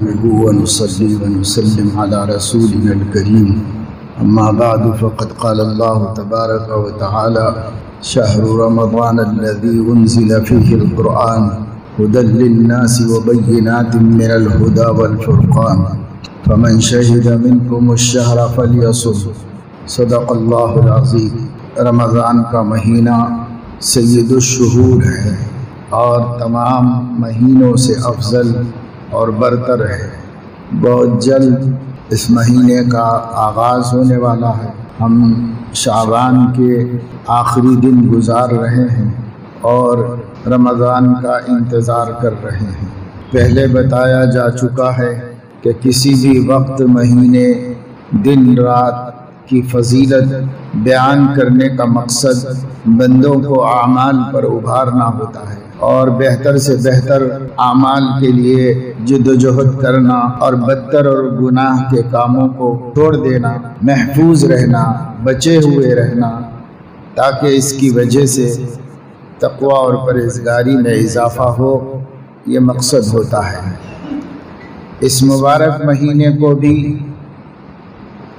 ونصلي ونسلم على رسولنا الكريم أما بعد فقد قال الله تبارك وتعالى شهر رمضان الذي أنزل فيه القرآن هدى للناس وبينات من الهدى والفرقان فمن شهد منكم الشهر فليصم صدق الله العظيم۔ رمضان کا مہینہ سید الشہور ہے اور تمام مہینوں سے افضل اور برتر ہے۔ بہت جلد اس مہینے کا آغاز ہونے والا ہے۔ ہم شعبان کے آخری دن گزار رہے ہیں اور رمضان کا انتظار کر رہے ہیں۔ پہلے بتایا جا چکا ہے کہ کسی بھی وقت، مہینے، دن، رات کی فضیلت بیان کرنے کا مقصد بندوں کو اعمال پر ابھارنا ہوتا ہے اور بہتر سے بہتر اعمال کے لیے جد و جہد کرنا اور بدتر اور گناہ کے کاموں کو چھوڑ دینا، محفوظ رہنا، بچے ہوئے رہنا، تاکہ اس کی وجہ سے تقوی اور پرہیزگاری میں اضافہ ہو، یہ مقصد ہوتا ہے۔ اس مبارک مہینے کو بھی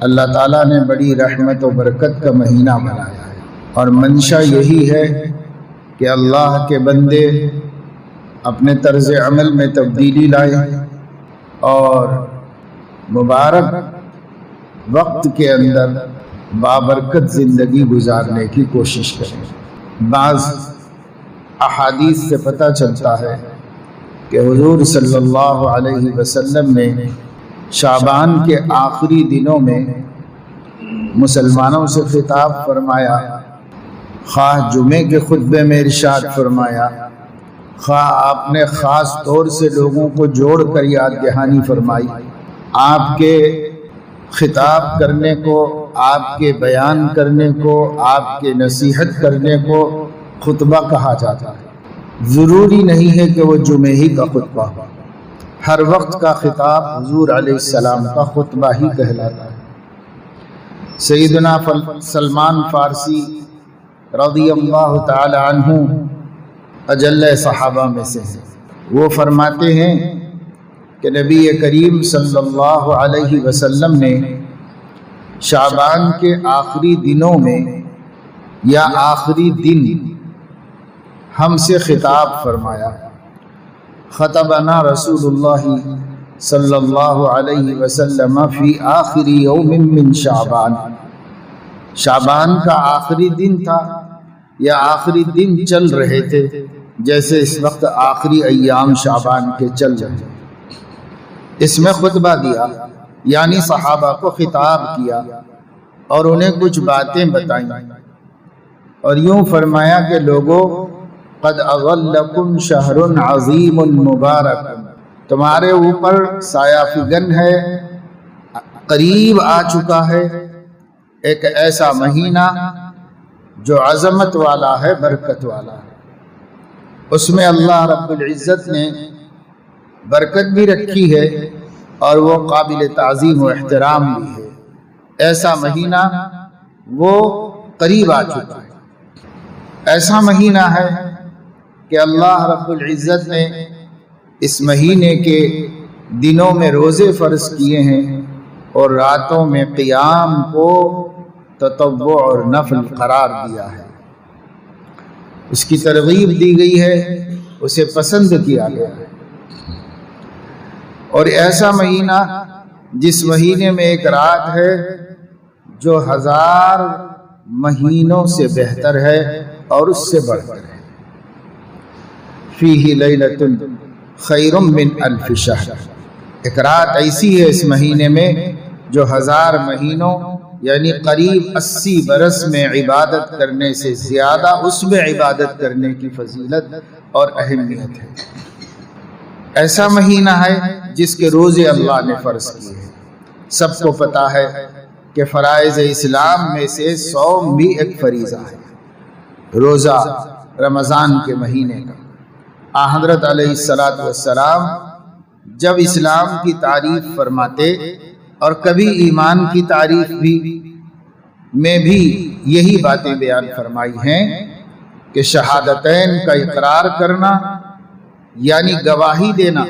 اللہ تعالیٰ نے بڑی رحمت و برکت کا مہینہ بنایا ہے اور منشا یہی ہے کہ اللہ کے بندے اپنے طرز عمل میں تبدیلی لائیں اور مبارک وقت کے اندر بابرکت زندگی گزارنے کی کوشش کریں۔ بعض احادیث سے پتہ چلتا ہے کہ حضور صلی اللہ علیہ وسلم نے شعبان کے آخری دنوں میں مسلمانوں سے خطاب فرمایا، خواہ جمعے کے خطبے میں ارشاد فرمایا، خواہ آپ نے خاص طور سے لوگوں کو جوڑ کر یاد دہانی فرمائی۔ آپ کے خطاب کرنے کو، آپ کے بیان کرنے کو، آپ کے نصیحت کرنے کو خطبہ کہا جاتا ہے۔ ضروری نہیں ہے کہ وہ جمعے ہی کا خطبہ ہو، ہر وقت کا خطاب حضور علیہ السلام کا خطبہ ہی کہلاتا ہے۔ سیدنا سلمان فارسی رضی اللہ تعالی عنہ اجل صحابہ میں سے ہیں۔ وہ فرماتے ہیں کہ نبی کریم صلی اللہ علیہ وسلم نے شعبان کے آخری دنوں میں یا آخری دن ہم سے خطاب فرمایا، خطبنا رسول اللہ صلی اللہ علیہ وسلم فی آخری یوم من شعبان۔ شعبان کا آخری دن تھا یا آخری دن چل رہے تھے، جیسے اس وقت آخری ایام شعبان کے چل رہے ہیں۔ اس میں خطبہ دیا، یعنی صحابہ کو خطاب کیا اور انہیں کچھ باتیں بتائیں اور یوں فرمایا کہ لوگوں، قد اظلکم شہر عظیم مبارک، تمہارے اوپر سایہ فگن ہے، قریب آ چکا ہے ایک ایسا مہینہ جو عظمت والا ہے، برکت والا ہے۔ اس میں اللہ رب العزت نے برکت بھی رکھی ہے اور وہ قابل تعظیم و احترام بھی ہے۔ ایسا مہینہ وہ قریب آ چکا ہے۔ ایسا مہینہ ہے کہ اللہ رب العزت نے اس مہینے کے دنوں میں روزے فرض کیے ہیں اور راتوں میں قیام کو تطوع اور نفل قرار دیا ہے۔ اس کی ترغیب دی گئی ہے، اسے پسند کیا گیا ہے۔ اور ایسا مہینہ جس مہینے میں ایک رات ہے جو 1000 مہینوں سے بہتر ہے اور اس سے بڑھ کر ہے۔ فیہ لیلۃ خیر من الف شہر، ایک رات ایسی ہے اس مہینے میں جو 1000 مہینوں یعنی قریب 80 برس میں عبادت کرنے سے زیادہ اس میں عبادت کرنے کی فضیلت اور اہمیت ہے۔ ایسا مہینہ ہے جس کے روزے اللہ نے فرض کیے ہیں۔ سب کو پتہ ہے کہ فرائض اسلام میں سے صوم بھی ایک فریضہ ہے، روزہ رمضان کے مہینے کا۔ حضرت علیہ السلام جب اسلام کی تعریف فرماتے اور کبھی ایمان کی تعریف میں بھی یہی باتیں بیان فرمائی ہیں کہ شہادتین کا اقرار کرنا یعنی گواہی دینا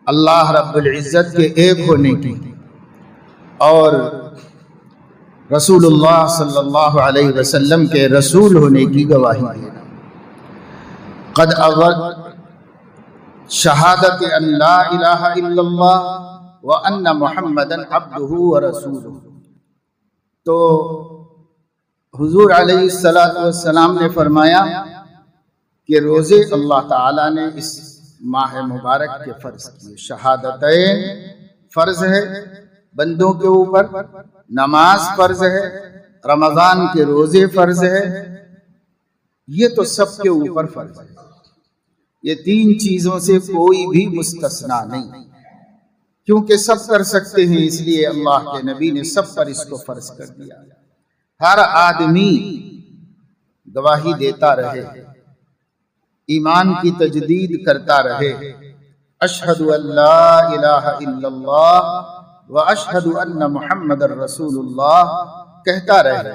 اللہ رب العزت کے ایک ہونے کی اور رسول اللہ صلی اللہ علیہ وسلم کے رسول ہونے کی گواہی دینا۔ قد اول شہادت ان لا الہ الا اللہ وان محمدا عبدہ ورسولہ۔ تو حضور علیہ السلام نے فرمایا کہ روزے اللہ تعالیٰ نے اس ماہ مبارک کے فرض کیے۔ شہادتین فرض ہے بندوں کے اوپر، نماز فرض ہے، رمضان کے روزے فرض ہے، یہ تو سب کے اوپر فرض ہے۔ یہ تین چیزوں سے کوئی بھی مستثنا نہیں، کیونکہ سب کر سکتے ہیں، اس لیے اللہ کے نبی نے سب پر اس کو فرض کر دیا۔ ہر آدمی گواہی دیتا رہے، ایمان کی تجدید کرتا رہے، اشہد ان لا الہ الا اللہ واشہد ان محمد رسول اللہ کہتا رہے۔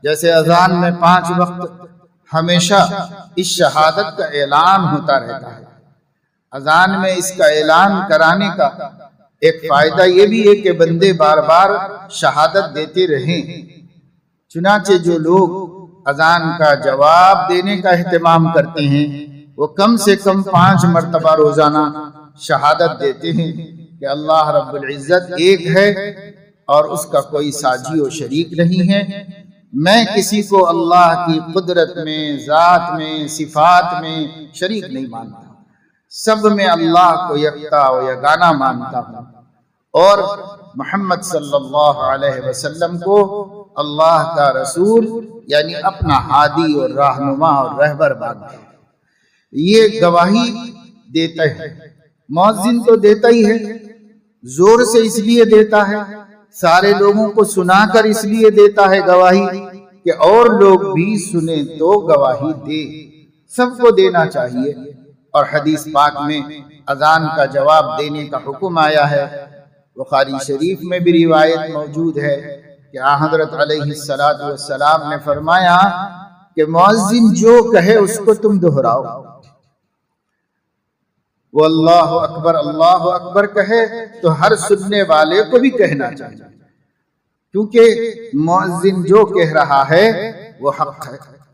جیسے اذان میں 5 وقت ہمیشہ اس شہادت کا اعلان ہوتا رہتا ہے۔ اذان میں اس کا اعلان کرانے کا ایک فائدہ یہ بھی ہے کہ بندے بار بار شہادت دیتے رہیں۔ چنانچہ جو لوگ اذان کا جواب دینے کا اہتمام کرتے ہیں وہ کم سے کم 5 مرتبہ روزانہ شہادت دیتے ہیں کہ اللہ رب العزت ایک ہے اور اس کا کوئی ساجی و شریک نہیں ہے۔ میں کسی کو اللہ کی قدرت میں، ذات میں، صفات میں شریک نہیں مانتا، سب میں اللہ کو یکتا و یگانہ مانتا ہوں، اور محمد صلی اللہ علیہ وسلم کو اللہ کا رسول یعنی اپنا ہادی اور رہنما اور رہبر مانتا ہوں۔ یہ گواہی دیتا ہے۔ مؤذن تو دیتا ہی ہے، زور سے اس لیے دیتا ہے، سارے لوگوں کو سنا کر اس لیے دیتا ہے گواہی کہ اور لوگ بھی سنیں تو گواہی دے، سب کو دینا چاہیے۔ اور حدیث پاک میں اذان کا جواب دینے کا حکم آیا ہے۔ بخاری شریف میں بھی روایت موجود ہے کہ حضرت علیہ السلام نے فرمایا کہ مؤذن جو کہے اس کو تم دہراؤ۔ وہ اللہ اکبر کہے تو ہر سننے والے کو بھی کہنا چاہیے، کیونکہ مؤذن جو کہہ رہا ہے وہ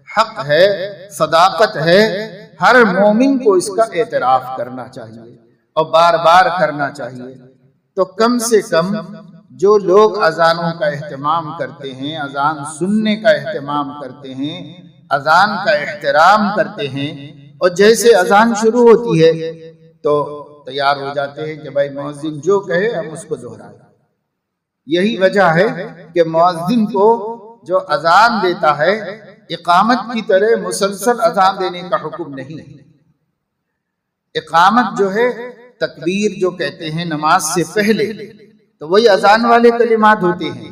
حق ہے، صداقت ہے۔ ہر مومن کو اس کا اعتراف کرنا چاہیے اور بار بار کرنا چاہیے۔ تو کم سے کم جو لوگ اذانوں کا اہتمام کرتے ہیں، اذان سننے کا اہتمام کرتے ہیں، اذان کا احترام کرتے ہیں، اور جیسے اذان شروع ہوتی ہے تو تیار ہو جاتے ہیں کہ بھائی مؤذن جو کہے ہم اس کو دہرائیں۔ یہی وجہ ہے کہ مؤذن کو جو اذان دیتا ہے اقامت کی طرح مسلسل اذان دینے کا حکم نہیں ہے۔ اقامت جو ہے تکبیر جو کہتے ہیں نماز سے پہلے، تو وہی اذان والے کلمات ہوتے ہیں،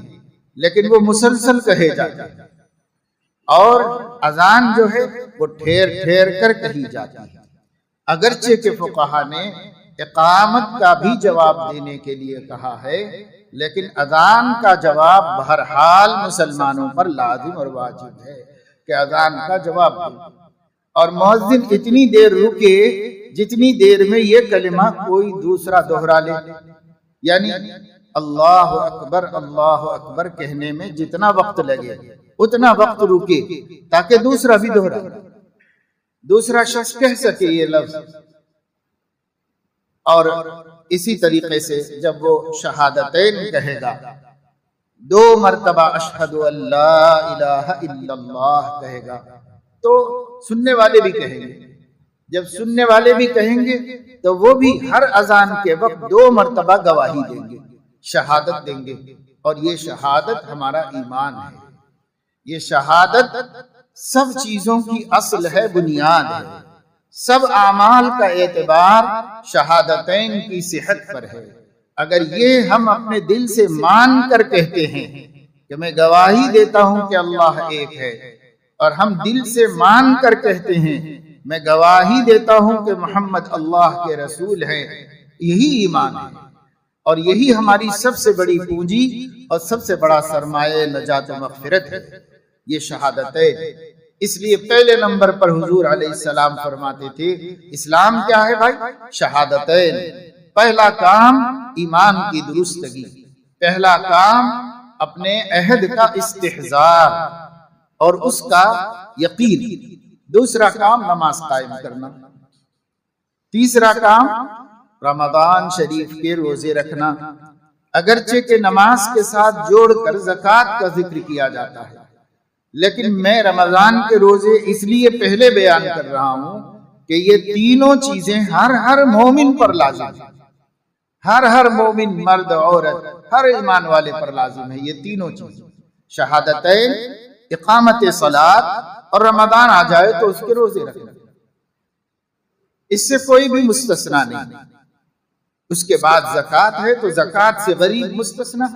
لیکن وہ مسلسل کہے جاتے ہیں۔ اور اذان جو ہے وہ ٹھہر ٹھہر کر کہی جاتی ہے۔ اگرچہ کہ فقہا نے اقامت کا بھی جواب دینے کے لیے کہا ہے، لیکن اذان کا جواب بہرحال مسلمانوں پر لازم اور واجب ہے کہ اذان کا جواب دیں۔ اور مؤذن اتنی دیر رکے جتنی دیر میں یہ کلمہ کوئی دوسرا دہرا لے، یعنی اللہ اکبر کہنے میں جتنا وقت لگے اتنا وقت رکے تاکہ دوسرا بھی دہرا، دوسرا شخص کہہ سکے یہ لفظ۔ اور اسی طریقے سے جب وہ شہادتین کہے گا، 2 مرتبہ اشہد ان لا الہ الا اللہ کہے گا، تو سننے والے بھی کہیں گے۔ جب سننے والے بھی کہیں گے تو وہ بھی ہر اذان کے وقت 2 مرتبہ گواہی دیں گے، شہادت دیں گے۔ اور یہ شہادت ہمارا ایمان ہے، یہ شہادت سب چیزوں کی اصل ہے، بنیاد ہے۔ سب اعمال کا اعتبار شہادتین کی صحت پر ہے۔ اگر یہ ہم اپنے دل سے مان کر کہتے ہیں کہ میں گواہی دیتا ہوں کہ اللہ ایک ہے، اور ہم دل سے مان کر کہتے ہیں میں گواہی دیتا ہوں کہ محمد اللہ کے رسول ہیں، یہی ایمان ہے، اور یہی ہماری سب سے بڑی پونجی اور سب سے بڑا سرمایہ نجات و مغفرت ہے، یہ شہادتیں۔ اس لیے پہلے نمبر پر حضور علیہ السلام فرماتے تھے اسلام کیا ہے بھائی؟ شہادتین۔ پہلا کام ایمان کی درستگی، پہلا کام اپنے عہد کا استحضار اور اس کا یقین، دوسرا کام نماز قائم کرنا، تیسرا کام رمضان شریف کے روزے رکھنا، اگرچہ کہ نماز کے ساتھ جوڑ کر زکوٰۃ کا ذکر کیا جاتا ہے، لیکن میں رمضان کے روزے اس لیے پہلے بیان کر رہا ہوں کہ یہ تینوں چیزیں ہر مومن پر لازم ہیں، ہر مومن، مرد عورت، ہر ایمان والے پر لازم ہے یہ تینوں چیزیں، شہادتین، اقامت صلاۃ، اور رمضان آ جائے تو اس کے روزے رکھنا، اس سے کوئی بھی مستثنا نہیں۔ اس کے بعد زکوٰۃ ہے تو زکوٰۃ سے غریب مستثنا،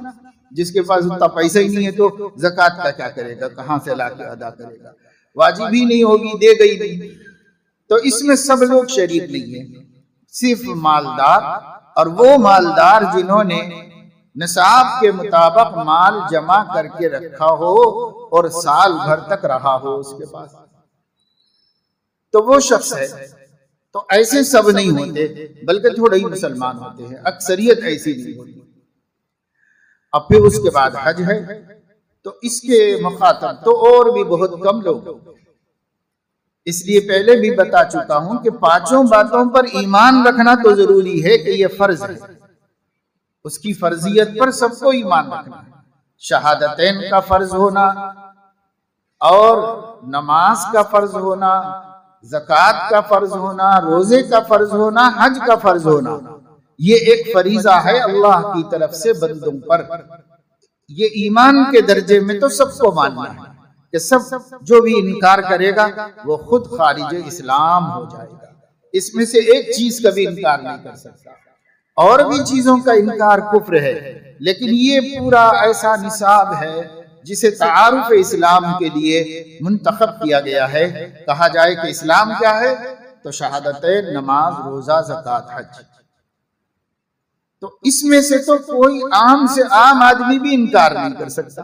جس کے پاس اتنا پیسہ ہی نہیں ہے تو زکوٰۃ کا کیا کرے گا، کہاں سے لا کے ادا کرے گا، واجب ہی نہیں ہوگی، دے گئی نہیں، تو اس میں سب لوگ شریک نہیں ہیں، صرف مالدار، اور وہ مالدار جنہوں نے نصاب کے مطابق مال جمع کر کے رکھا ہو اور سال بھر تک رہا ہو اس کے پاس، تو وہ شخص ہے۔ تو ایسے سب نہیں ہوتے، بلکہ تھوڑے ہی مسلمان ہوتے ہیں، اکثریت ایسی نہیں ہوتی۔ اب پھر اس کے بعد حج ہے، تو اس کے مخاطب تو اور بھی بہت کم لوگ، اس لیے پہلے بھی بتا چکا ہوں کہ پانچوں باتوں پر ایمان رکھنا تو ضروری ہے کہ یہ فرض ہے، اس کی فرضیت پر سب کو ایمان رکھنا ہے، شہادتین کا فرض ہونا، اور نماز کا فرض ہونا، زکوٰۃ کا فرض ہونا، روزے کا فرض ہونا، حج کا فرض ہونا، یہ ایک فریضہ ہے اللہ کی طرف سے بندوں پر۔ یہ ایمان کے درجے میں تو سب کو ماننا ہے کہ سب جو بھی انکار کرے گا وہ خود خارج اسلام ہو جائے گا، اس میں سے ایک چیز کا بھی انکار نہیں کر سکتا، اور بھی چیزوں کا انکار کفر ہے، لیکن یہ پورا ایسا نصاب ہے جسے تعارف اسلام کے لیے منتخب کیا گیا ہے۔ کہا جائے کہ اسلام کیا ہے تو شہادتین، نماز، روزہ، زکوٰۃ، حج، تو اس میں سے تو کوئی عام سے عام آدمی بھی انکار نہیں کر سکتا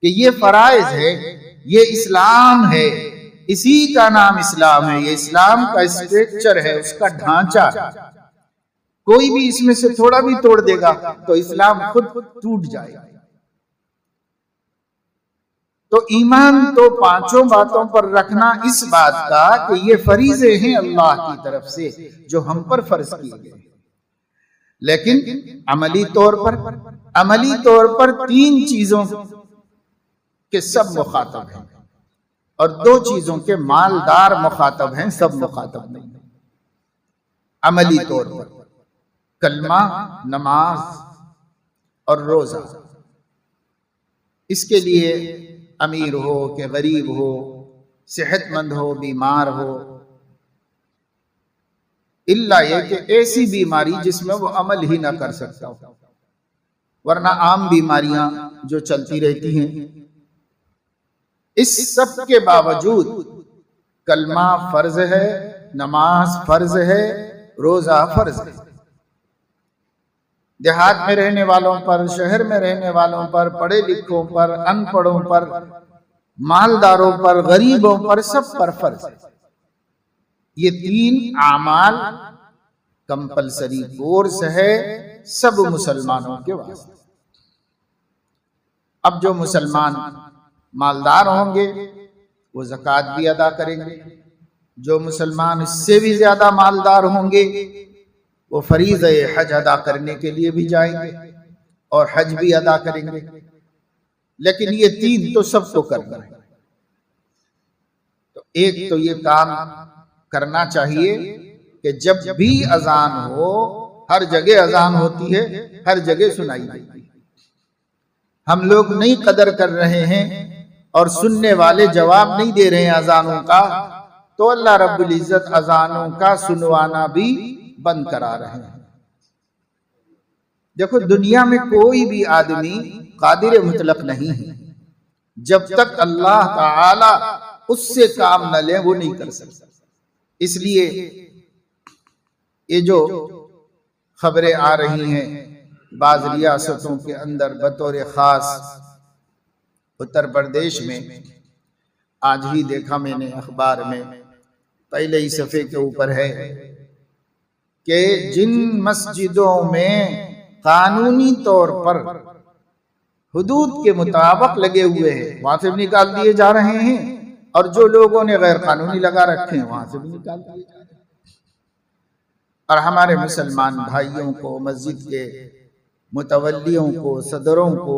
کہ یہ فرائض ہے، یہ اسلام ہے، اسی کا نام اسلام ہے، یہ اسلام کا اسٹرکچر ہے، اس کا ڈھانچہ، کوئی بھی اس میں سے تھوڑا بھی توڑ دے گا تو اسلام خود ٹوٹ جائے گا۔ تو ایمان تو پانچوں باتوں پر رکھنا اس بات کا کہ یہ فریضے ہیں اللہ کی طرف سے جو ہم پر فرض کیے گئے، لیکن عملی طور پر تین چیزوں کے سب مخاطب ہیں، اور دو چیزوں کے مالدار مخاطب ہیں، سب مخاطب نہیں۔ عملی طور پر کلمہ، نماز اور روزہ، اس کے لیے امیر ہو کہ غریب ہو، صحت مند ہو، بیمار ہو، الا یہ کہ ایسی بیماری جس میں وہ عمل ہی نہ کر سکتا ہو، ورنہ عام بیماریاں جو چلتی رہتی ہیں، اس سب کے باوجود کلمہ فرض ہے، نماز فرض ہے، روزہ فرض ہے۔ دیہات میں رہنے والوں پر، شہر میں رہنے والوں پر، پڑھے لکھوں پر، ان پڑھوں پر، مالداروں پر، غریبوں پر، سب پر فرض ہے۔ یہ تین اعمال کمپلسری کورس ہے سب مسلمانوں کے واسطے۔ اب جو مسلمان مالدار ہوں گے وہ زکوٰۃ بھی ادا کریں گے، جو مسلمان اس سے بھی زیادہ مالدار ہوں گے وہ فریضہ حج ادا کرنے کے لیے بھی جائیں گے اور حج بھی ادا کریں گے، لیکن یہ تین تو سب کو کرنا ہے۔ تو ایک تو یہ کام کرنا چاہیے کہ جب بھی اذان ہو، ہر جگہ اذان ہوتی ہے، ہر جگہ سنائی دیتی ہے، ہم لوگ نہیں قدر کر رہے ہیں اور سننے والے جواب نہیں دے رہے ہیں اذانوں کا، تو اللہ رب العزت اذانوں کا سنوانا بھی بند کرا رہے ہیں۔ دیکھو دنیا میں کوئی بھی آدمی قادر مطلق نہیں ہے، جب تک اللہ تعالی اس سے کام نہ لے وہ نہیں کر سکتا۔ اس لیے یہ جو خبریں آ رہی ہیں بعض ریاستوں کے اندر، بطور خاص اتر پردیش میں، آج ہی دیکھا میں نے اخبار میں، پہلے ہی صفحے کے اوپر ہے کہ جن مسجدوں میں قانونی طور پر حدود کے مطابق لگے ہوئے ہیں وہاں سے بھی نکال دیے جا رہے ہیں، اور جو لوگوں نے غیر قانونی لگا رکھے ہیں وہاں سے بھی نکال دیے جا رہے ہیں۔ اور ہمارے مسلمان بھائیوں کو، مسجد کے متولیوں کو، صدروں کو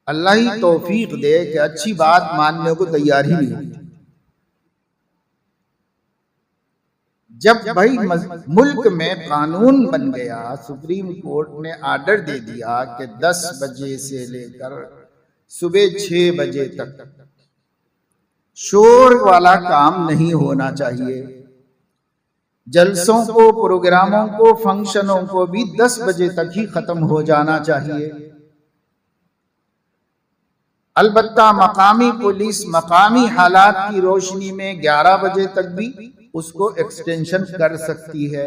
اللہ ہی توفیق دے کہ اچھی بات ماننے کو تیار ہی نہیں ہوتی۔ جب بھائی ملک میں قانون بن گیا، سپریم کورٹ نے آرڈر دے دیا کہ 10 بجے سے لے کر صبح 6 بجے تک شور والا کام نہیں ہونا چاہیے، جلسوں کو، پروگراموں کو، فنکشنوں کو بھی 10 بجے تک ہی ختم ہو جانا چاہیے۔ البتہ مقامی پولیس مقامی حالات کی روشنی میں 11 بجے تک بھی اس کو ایکسٹینشن کر سکتی ہے۔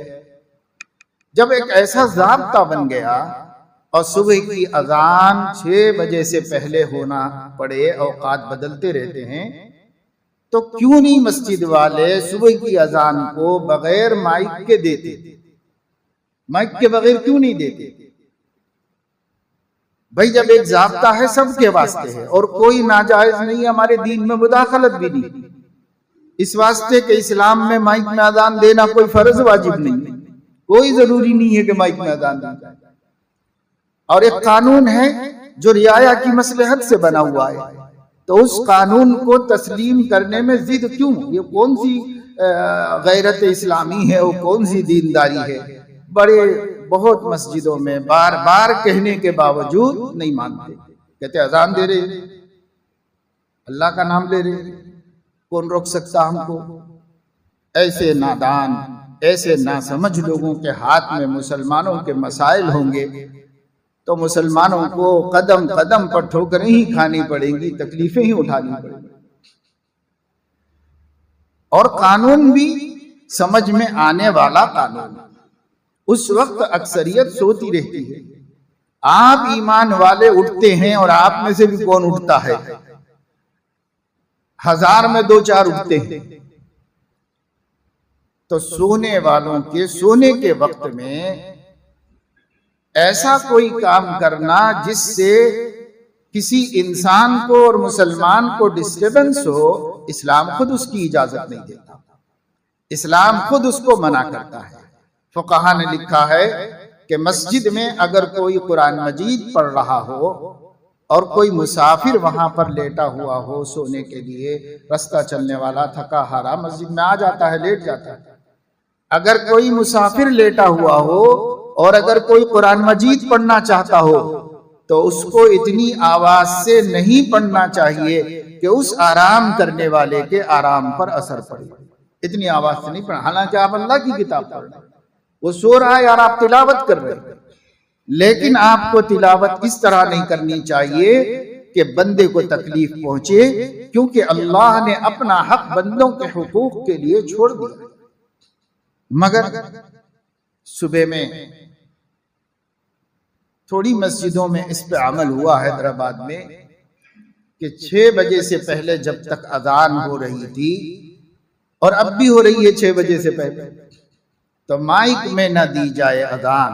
جب ایک ایسا ضابطہ بن گیا اور صبح کی اذان 6 بجے سے پہلے ہونا پڑے، اوقات بدلتے رہتے ہیں، تو کیوں نہیں مسجد والے صبح کی اذان کو بغیر مائک کے دیتے؟ مائک کے بغیر کیوں نہیں دیتے؟ بھائی جب ایک ضابطہ ہے سب کے واسطے ہے، اور کوئی ناجائز نہیں، ہمارے دین میں مداخلت بھی نہیں، اس واسطے کہ اسلام میں مائک میں اذان دینا کوئی فرض واجب نہیں، کوئی ضروری نہیں ہے کہ مائک میں اذان دی جائے، اور ایک قانون ہے جو رعایا کی مصلحت سے بنا ہوا ہے، تو اس قانون کو تسلیم کرنے میں ضد کیوں؟ یہ کون سی غیرت اسلامی ہے، وہ کون سی دینداری ہے؟ بہت مسجدوں میں بار بار کہنے کے باوجود نہیں مانتے، کہتے اذان دے رہے، اللہ کا نام لے رہے، کون روک سکتا ہم کو؟ ایسے نادان، ایسے ناسمجھ لوگوں کے ہاتھ میں مسلمانوں کے مسائل ہوں گے تو مسلمانوں کو قدم قدم پر ٹھوکریں ہی کھانی پڑیں گی، تکلیفیں ہی اٹھانی پڑیں گی، اور قانون بھی سمجھ میں آنے والا قانون اس وقت اکثریت سوتی رہتی ہے۔ آپ ایمان والے اٹھتے ہیں، اور آپ میں سے بھی کون اٹھتا ہے؟ 1000 میں 2-4 اٹھتے ہیں۔ تو سونے والوں کے سونے کے وقت میں ایسا کوئی کام کرنا جس سے کسی انسان کو اور مسلمان کو ڈسٹربنس ہو، اسلام خود اس کی اجازت نہیں دیتا، اسلام خود اس کو منع کرتا ہے۔ فقہا نے لکھا ہے کہ مسجد میں اگر کوئی قرآن مجید پڑھ رہا ہو اور کوئی مسافر وہاں پر لیٹا ہوا ہو سونے کے لیے، رستہ چلنے والا تھکا ہارا مسجد میں آ جاتا ہے، لیٹ جاتا ہے، اگر کوئی مسافر لیٹا ہوا ہو اور اگر کوئی قرآن مجید پڑھنا چاہتا ہو تو اس کو اتنی آواز سے نہیں پڑھنا چاہیے کہ اس آرام کرنے والے کے آرام پر اثر پڑے، اتنی آواز سے نہیں پڑھنا، حالانکہ آپ اللہ کی کتاب پڑھ رہے ہیں، وہ سو رہا ہے اور آپ تلاوت کر رہے ہیں، لیکن آپ کو تلاوت اس طرح نہیں کرنی چاہیے کہ بندے کو تکلیف پہنچے، کیونکہ اللہ نے اپنا حق بندوں کے حقوق کے لیے چھوڑ دیا۔ مگر صبح میں تھوڑی مسجدوں میں اس پہ عمل ہوا حیدرآباد میں کہ 6 بجے سے پہلے جب تک اذان ہو رہی تھی، اور اب بھی ہو رہی ہے 6 بجے سے پہلے، تو مائک میں نہ دی جائے اذان۔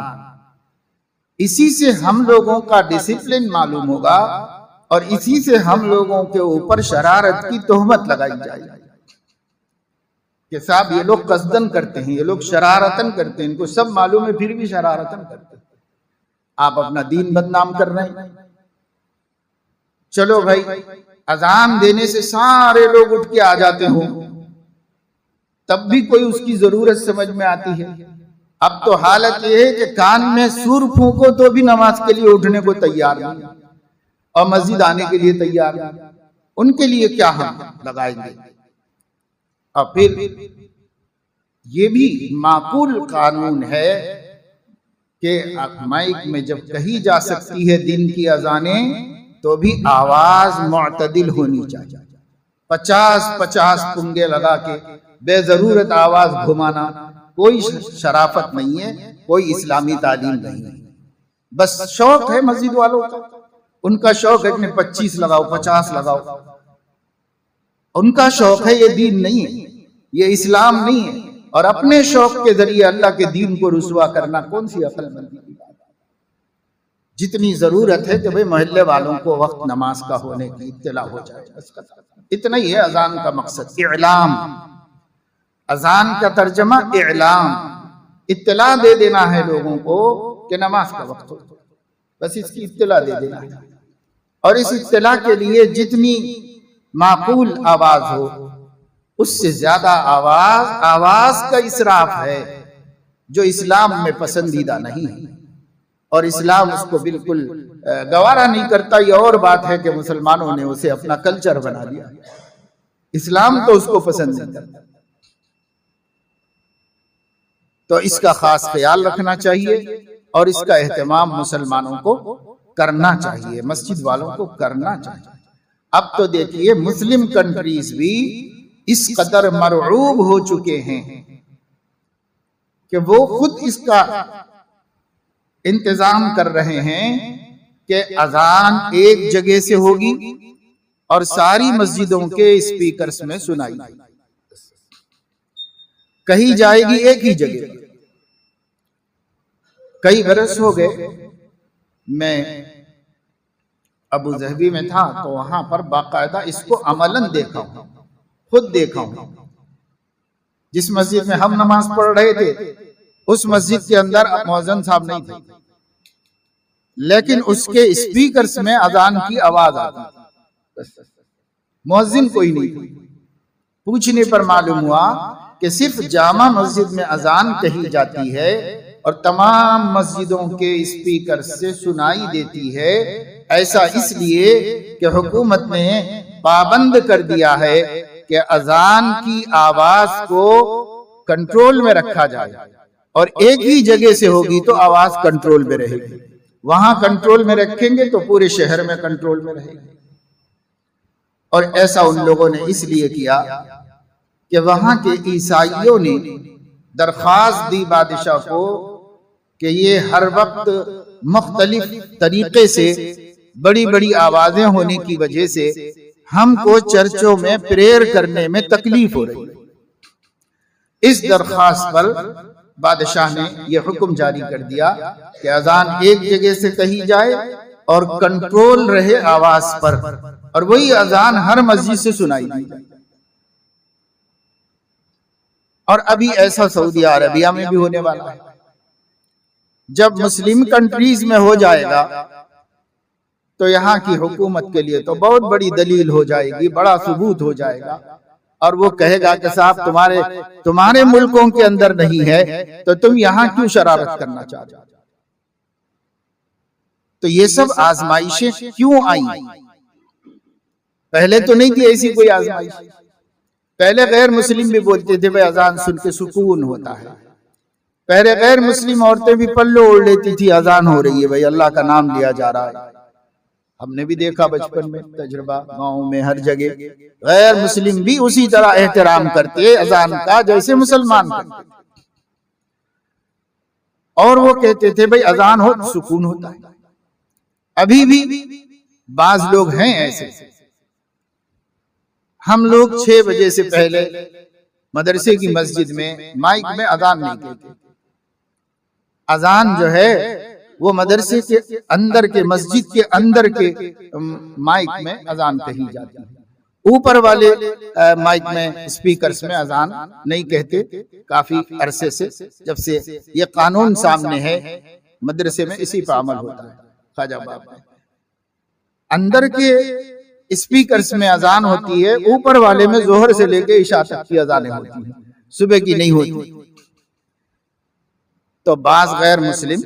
اسی سے ہم لوگوں کا ڈسپلن معلوم ہوگا، اور اسی سے ہم لوگوں کے اوپر شرارت کی تہمت لگائی جائے کہ صاحب یہ لوگ قصدن کرتے ہیں، یہ لوگ شرارتن کرتے ہیں، ان کو سب معلوم ہے پھر بھی شرارتن کرتے ہیں، آپ اپنا دین بدنام کر رہے ہیں۔ چلو بھائی، اذان دینے سے سارے لوگ اٹھ کے آ جاتے ہوں تب بھی کوئی اس کی ضرورت سمجھ میں آتی ہے؟ اب تو حالت یہ ہے کہ کان میں سور پھونکو تو بھی نماز کے لیے اٹھنے کو تیار نہیں، اور مسجد آنے کے لیے تیار نہیں، ان کے لیے کیا ہم لگائیں گے؟ اور پھر یہ بھی معقول قانون ہے کہ مائک میں جب کہی جا سکتی ہے دن کی اذانیں تو بھی آواز معتدل ہونی چاہیے۔ 50 پنگے لگا کے بے ضرورت آواز گھمانا کوئی شرافت نہیں ہے، کوئی اسلامی تعلیم نہیں ہے، بس شوق ہے مسجد والوں کا، ان کا شوق ہے کہ 25 لگاؤ 50 لگاؤ، ان کا شوق ہے، یہ دین نہیں ہے، یہ اسلام نہیں ہے۔ اور اپنے شوق کے ذریعے اللہ کے دین کو رسوا کرنا کون سی عقل مندی کی بات ہے؟ جتنی ضرورت ہے کہ بھئی محلے والوں کو وقت نماز کا ہونے کی اطلاع ہو جائے، اتنا ہی ہے اذان کا مقصد، اعلام۔ اذان کا ترجمہ اعلام، اطلاع دے دینا ہے لوگوں کو کہ نماز کا وقت ہو، بس اس کی اطلاع دے دینا ہے۔ اور اس اطلاع کے لیے جتنی معقول آواز ہو، اس سے زیادہ آواز کا اسراف ہے جو اسلام میں پسندیدہ نہیں ہے، اور اسلام اس کو بالکل گوارا نہیں کرتا۔ یہ اور بات ہے کہ مسلمانوں نے اسے اپنا کلچر بنا لیا، اسلام تو اس کو پسند نہیں کرتا۔ تو اس کا خاص خیال رکھنا چاہیے اور اس کا اہتمام مسلمانوں کو کرنا چاہیے، مسجد والوں کو کرنا چاہیے۔ اب تو دیکھیے مسلم کنٹریز بھی اس قدر مرعوب ہو چکے ہیں کہ وہ خود اس کا انتظام کر رہے ہیں کہ اذان ایک جگہ سے ہوگی اور ساری مسجدوں کے اسپیکرز میں سنائی کہی جائے گی ایک ہی جگہ۔ کئی برس ہو گئے میں ابو ظہبی میں تھا تو وہاں پر باقاعدہ اس کو عملاً دیکھا ہوں، خود دیکھا ہوں۔ جس مسجد میں ہم نماز پڑھ رہے تھے اس مسجد کے اندر مؤذن صاحب نہیں تھے، لیکن اس کے اسپیکرز میں اذان کی آواز آتی، مؤذن کوئی نہیں تھی۔ پوچھنے پر معلوم ہوا کہ صرف جامع مسجد میں اذان کہی جاتی ہے اور تمام مسجدوں کے اسپیکر سے سنائی دیتی ہے۔ ایسا اس لیے کہ حکومت نے پابند کر دیا ہے کہ اذان کی آواز کو کنٹرول میں رکھا جائے، اور ایک ہی جگہ سے ہوگی تو آواز کنٹرول میں رہے گی۔ وہاں کنٹرول میں رکھیں گے تو پورے شہر میں کنٹرول میں رہے گی۔ اور ایسا ان لوگوں نے اس لیے کیا کہ وہاں کے عیسائیوں نے درخواست دی بادشاہ کو کہ یہ ہر وقت مختلف طریقے سے بڑی بڑی آوازیں ہونے کی وجہ سے ہم کو چرچوں میں پریئر کرنے میں تکلیف ہو رہی ہے۔ اس درخواست پر بادشاہ نے یہ حکم جاری کر دیا کہ اذان ایک جگہ سے کہی جائے اور کنٹرول رہے آواز پر، اور وہی اذان ہر مسجد سے سنائی دی جائے۔ اور ابھی ایسا سعودی عربیہ میں بھی ہونے والا ہے۔ جب مسلم کنٹریز میں ہو جائے گا تو یہاں کی حکومت کے لیے تو بہت بڑی دلیل ہو جائے گی، بڑا ثبوت ہو جائے گا، اور وہ کہے گا کہ صاحب تمہارے ملکوں کے اندر نہیں ہے تو تم یہاں کیوں شرارت کرنا چاہتے ہو؟ تو یہ سب آزمائشیں کیوں آئیں؟ پہلے تو نہیں تھی ایسی کوئی آزمائش۔ پہلے غیر مسلم بھی بولتے تھے بھئی اذان سن کے سکون ہوتا ہے۔ پہلے غیر مسلم عورتیں بھی پلو اوڑھ لیتی تھی، اذان ہو رہی ہے بھئی اللہ کا نام لیا جا رہا ہے۔ ہم نے بھی دیکھا بچپن میں تجربہ، گاؤں میں ہر جگہ غیر مسلم بھی اسی طرح احترام کرتے اذان کا جیسے مسلمان کرتے، اور وہ کہتے تھے بھئی اذان ہو سکون ہوتا ہے۔ ابھی بھی بعض لوگ ہیں ایسے۔ ہم لوگ 6 بجے سے پہلے مدرسے کی مسجد میں مائک میں اذان نہیں کہتے۔ اذان جو ہے وہ مدرسے کے اندر کے مسجد کے اندر کے مائک میں اذان کہی جاتی ہے۔ اوپر والے مائک میں اسپیکرز میں اذان نہیں کہتے۔ کافی عرصے سے جب سے یہ قانون سامنے ہے مدرسے میں اسی پر عمل ہوتا ہے۔ خواجہ بابا اندر کے اسپیکرز میں اذان ہوتی ہے، اوپر والے میں ظہر سے لے کے عشاء تک کی اذانیں ہوتی ہیں، صبح کی نہیں ہوتی۔ تو بعض غیر مسلم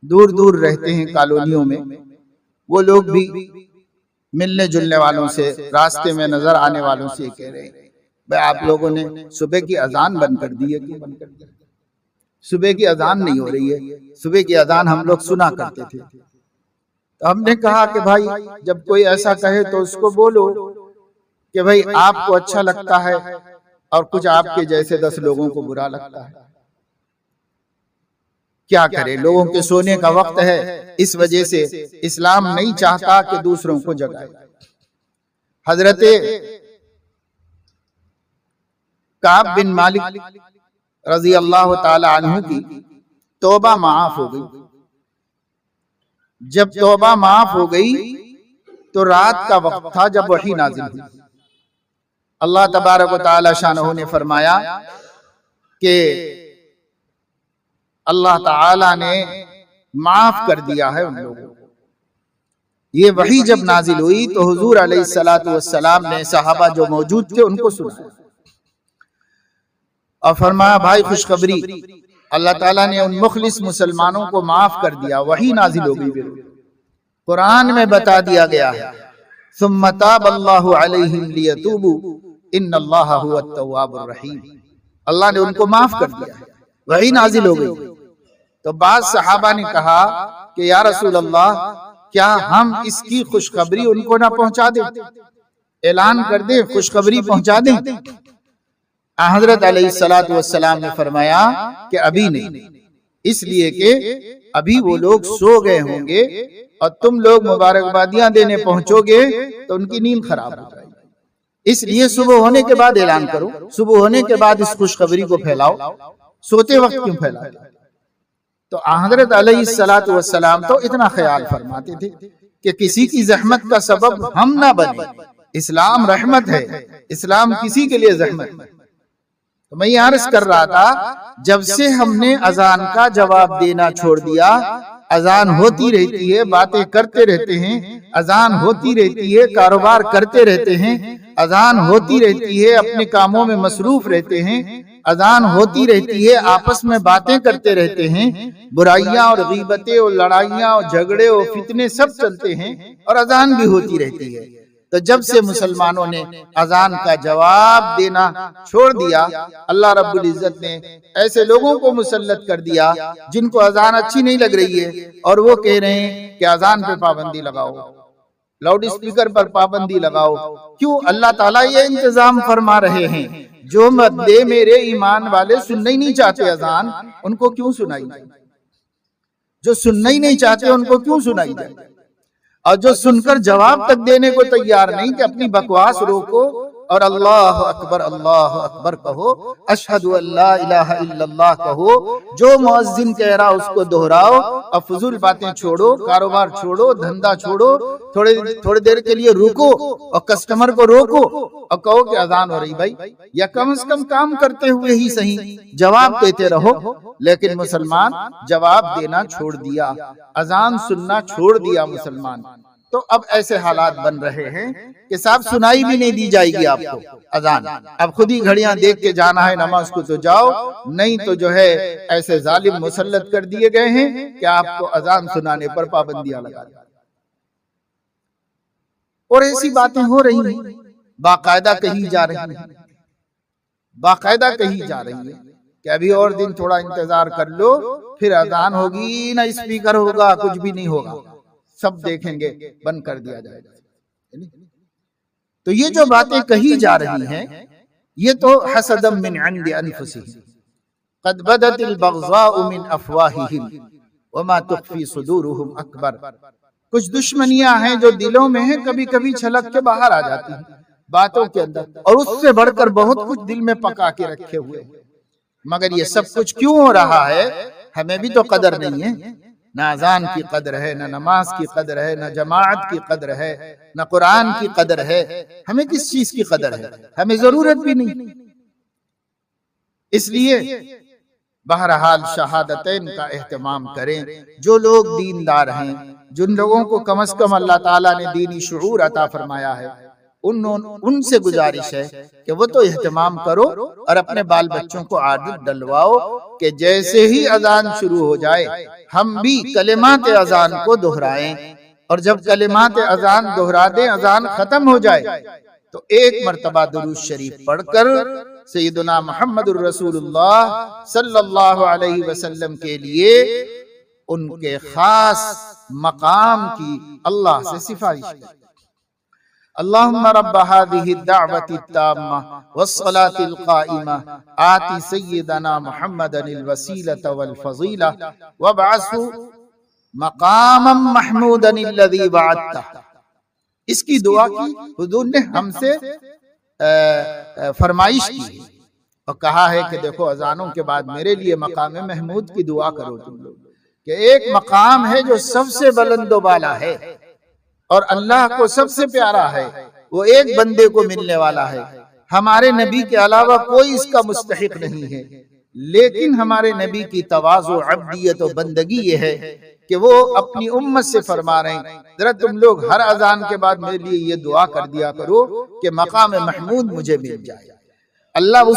دور دور رہتے ہیں کالونیوں میں، وہ لوگ بھی ملنے جلنے والوں سے، راستے میں نظر آنے والوں سے کہہ رہے ہیں بھئی آپ لوگوں نے صبح کی اذان بند کر دی ہے، کیوں بند کر دی؟ صبح کی اذان نہیں ہو رہی ہے، صبح کی اذان ہم لوگ سنا کرتے تھے۔ تو ہم نے کہا کہ بھائی جب کوئی ایسا کہے تو اس کو بولو کہ بھئی آپ کو اچھا لگتا ہے اور کچھ آپ کے جیسے 10 لوگوں کو برا لگتا ہے، کیا کرے؟ لوگوں کے سونے کا وقت ہے، اس وجہ سے اسلام نہیں چاہتا کہ دوسروں کو جگائے۔ حضرت کعب بن مالک رضی اللہ تعالی عنہ کی توبہ معاف ہو گئی. جب توبہ معاف ہو گئی تو رات کا وقت تھا جب وحی نازل ہوئی. اللہ تبارک و تعالی شانہ نے فرمایا کہ اللہ تعالی نے معاف کر دیا ہے ان لوگوں کو. یہ وحی جب نازل ہوئی تو حضور علیہ الصلوۃ والسلام نے صحابہ جو موجود تھے ان کو سنایا اور فرمایا بھائی خوشخبری، اللہ تعالیٰ نے ان مخلص مسلمانوں کو معاف کر دیا. وحی نازل ہو گئی، قرآن میں بتا دیا گیا ہے ثم تاب اللہ علیہم لیتوبوا ان اللہ هو التواب الرحیم. اللہ نے ان کو معاف کر دیا ہے، وحی نازل ہو گئی. تو بعض صحابہ نے کہا کہ یا رسول اللہ کیا ہم اس کی خوشخبری ان کو نہ پہنچا دیں، اعلان کر دیں، خوشخبری پہنچا دیں؟ حضرت علیہ الصلوۃ والسلام نے فرمایا کہ ابھی نہیں، اس لیے کہ ابھی وہ لوگ سو گئے ہوں گے اور تم لوگ مبارکبادیاں دینے پہنچو گے تو ان کی نیند خراب ہو جائے گی. اس لیے صبح ہونے کے بعد اعلان کرو، صبح ہونے کے بعد اس خوشخبری کو پھیلاؤ، سوتے وقت کیوں پھیلاؤ؟ تو حضرت علیہ الصلوۃ والسلام تو اتنا خیال فرماتے تھے کہ کسی کی زحمت کا سبب ہم نہ بنے. اسلام رحمت ہے، اسلام کسی کے لیے زحمت ہے. تو میں یہ عرض کر رہا تھا جب سے ہم نے اذان کا جواب دینا چھوڑ دیا، اذان ہوتی رہتی ہے، باتیں کرتے رہتے ہیں، اذان ہوتی رہتی ہے، کاروبار کرتے رہتے ہیں، اذان ہوتی رہتی ہے، اپنے کاموں میں مصروف رہتے ہیں، اذان ہوتی رہتی ہے، آپس میں باتیں کرتے رہتے ہیں، برائیاں اور غیبتیں اور لڑائیاں اور جھگڑے اور فتنے سب چلتے ہیں اور اذان بھی ہوتی رہتی ہے. تو جب سے مسلمانوں نے اذان کا جواب دینا چھوڑ دیا، اللہ رب العزت نے ایسے لوگوں کو مسلط کر دیا جن کو اذان اچھی نہیں لگ رہی ہے اور وہ کہہ رہے ہیں کہ اذان پہ پابندی لگاؤ، لاؤڈ اسپیکر پر پابندی لگاؤ. کیوں؟ اللہ تعالیٰ یہ انتظام فرما رہے ہیں جو مدے میرے ایمان والے سننا ہی نہیں چاہتے اذان، ان کو کیوں سنائی جائے؟ جو سننا ہی نہیں چاہتے ان کو کیوں سنائی جائے؟ اور جو سن کر جواب تک دینے کو تیار نہیں کہ اپنی بکواس روکو اور اللہ اکبر کہو، اشہد ان لا الہ الا اللہ کہو، جو مؤذن کہہ رہا اس کو دہراؤ اور فضول باتیں چھوڑو، کاروبار چھوڑو، دھندا چھوڑو، تھوڑی دیر کے لیے رکو اور کسٹمر کو روکو اور کہو کہ اذان ہو رہی. بھائی یا کم از کم کام کرتے ہوئے ہی صحیح جواب دیتے رہو. لیکن مسلمان جواب دینا چھوڑ دیا، اذان سننا چھوڑ دیا مسلمان. تو اب ایسے حالات بن رہے ہیں کہ صاحب سنائی بھی نہیں دی جائے گی آپ کو اذان. اب خود ہی گھڑیاں دیکھ کے جانا ہے نماز کو تو جاؤ، نہیں تو جو ہے ایسے ظالم مسلط کر دیے گئے ہیں کہ آپ کو اذان سنانے پر پابندیاں لگا دیں. اور ایسی باتیں ہو رہی ہیں، باقاعدہ کہی جا رہی ہیں، باقاعدہ کہی جا رہی ہے کہ ابھی اور دن تھوڑا انتظار کر لو، پھر اذان ہوگی نہ اسپیکر ہوگا، کچھ بھی نہیں ہوگا، سب دیکھیں گے، بند کر دیا جائے گا. تو یہ جو باتیں کہی جا رہی ہیں یہ تو حسدا من عند انفسهم قد بدت البغضاء من افواههم وما تخفي صدورهم اکبر. کچھ دشمنیاں ہیں جو دلوں میں ہیں، کبھی کبھی چھلک کے باہر آ جاتی ہیں باتوں کے اندر، اور اس سے بڑھ کر بہت کچھ دل میں پکا کے رکھے ہوئے. مگر یہ سب کچھ کیوں ہو رہا ہے؟ ہمیں بھی تو قدر نہیں ہے، نہ اذان کی قدر ہے، نہ نماز کی قدر ہے، نہ جماعت کی قدر ہے، نہ قرآن کی قدر ہے. ہمیں کس چیز کی قدر ہے؟ ہمیں ضرورت بھی نہیں. اس لیے بہرحال شہادتین کا اہتمام کریں. جو لوگ دیندار ہیں، جن لوگوں کو کم از کم اللہ تعالیٰ نے دینی شعور عطا فرمایا ہے، ان سے گزارش ہے کہ وہ تو اہتمام کرو اور اپنے بال بچوں کو عادت ڈلواؤ کہ جیسے ہی اذان شروع ہو جائے ہم بھی کلمات اذان کو دہرائیں، اور جب کلمات اذان دہرا دیں، اذان ختم ہو جائے تو ایک مرتبہ درود شریف پڑھ کر سیدنا محمد الرسول اللہ صلی اللہ علیہ وسلم کے لیے ان کے خاص مقام کی اللہ سے سفارش کریں. اللهم رب هذه الدعوة التامة والصلاة القائمة آت سيدنا محمدا الوسيلة والفضيلة وابعثه مقاما محمودا الذي وعدته. اس کی دعا کی حضور نے ہم سے فرمائش کی اور کہا ہے کہ دیکھو اذانوں کے بعد میرے لیے مقام محمود کی دعا کرو تم لوگ، کہ ایک مقام ہے جو سب سے بلند و بالا ہے اور اللہ کو سب سے پیارا ہے، وہ ایک بندے کو ملنے والا ہے، ہمارے نبی کے علاوہ کوئی اس کا مستحق نہیں ہے، لیکن ہمارے نبی کی تواضع، عبدیت و بندگی یہ ہے کہ وہ اپنی امت سے فرما رہے ہیں ذرا تم لوگ ہر اذان کے بعد میرے لیے یہ دعا کر دیا کرو کہ مقام محمود مجھے مل جائے، اللہ